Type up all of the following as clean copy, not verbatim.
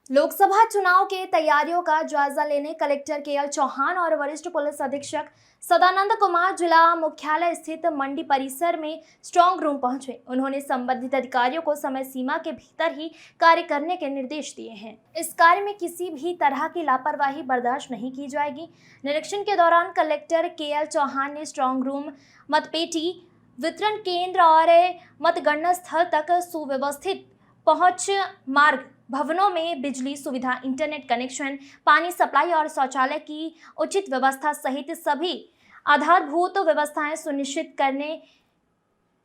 लोकसभा चुनाव के तैयारियों का जायजा लेने कलेक्टर केएल चौहान और वरिष्ठ पुलिस अधीक्षक सदानंद कुमार जिला मुख्यालय स्थित मंडी परिसर में स्ट्रांग रूम पहुंचे। उन्होंने संबंधित अधिकारियों को समय सीमा के भीतर ही कार्य करने के निर्देश दिए हैं। इस कार्य में किसी भी तरह की लापरवाही बर्दाश्त नहीं की जाएगी। निरीक्षण के दौरान कलेक्टर केएल चौहान ने स्ट्रांग रूम, मतपेटी वितरण केंद्र और मतगणना स्थल तक सुव्यवस्थित पहुंच मार्ग, भवनों में बिजली सुविधा, इंटरनेट कनेक्शन, पानी सप्लाई और शौचालय की उचित व्यवस्था सहित सभी आधारभूत व्यवस्थाएं सुनिश्चित करने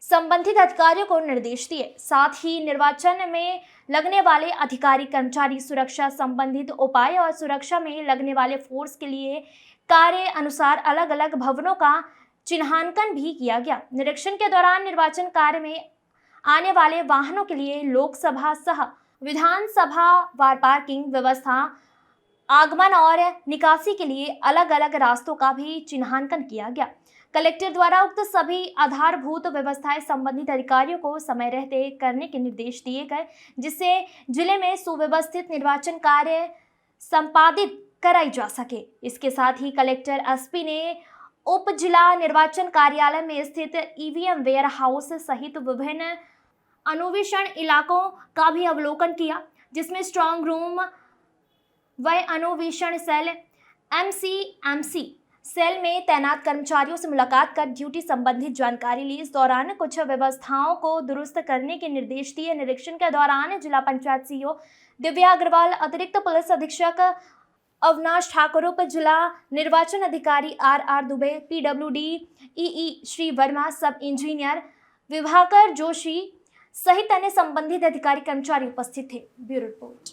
संबंधित अधिकारियों को निर्देश दिए। साथ ही निर्वाचन में लगने वाले अधिकारी कर्मचारी सुरक्षा संबंधित उपाय और सुरक्षा में लगने वाले फोर्स के लिए कार्य अनुसार अलग अलग भवनों का चिन्हांकन भी किया गया। निरीक्षण के दौरान निर्वाचन कार्य में आने वाले वाहनों के लिए लोकसभा सह विधानसभा वार पार्किंग व्यवस्था, आगमन और निकासी के लिए अलग अलग रास्तों का भी चिन्हांकन किया गया। कलेक्टर द्वारा उक्त सभी आधारभूत व्यवस्थाएं संबंधित अधिकारियों को समय रहते करने के निर्देश दिए गए, जिससे जिले में सुव्यवस्थित निर्वाचन कार्य संपादित कराई जा सके। इसके साथ ही कलेक्टर एसपी ने उप जिला निर्वाचन कार्यालय में स्थित ईवीएम वेयर हाउस सहित विभिन्न अनुवीक्षण इलाकों का भी अवलोकन किया, जिसमें स्ट्रांग रूम व अनुवीक्षण सेल, एमसीएमसी सेल में तैनात कर्मचारियों से मुलाकात कर ड्यूटी संबंधित जानकारी ली। इस दौरान कुछ व्यवस्थाओं को दुरुस्त करने के निर्देश दिए। निरीक्षण के दौरान जिला पंचायत सीईओ दिव्या अग्रवाल, अतिरिक्त पुलिस अधीक्षक अविनाश ठाकुर, उप जिला निर्वाचन अधिकारी R Dubey, PWD EE Shri Verma, sub engineer Vibhakar Joshi सहित अन्य संबंधित अधिकारी कर्मचारी उपस्थित थे। Bureau report.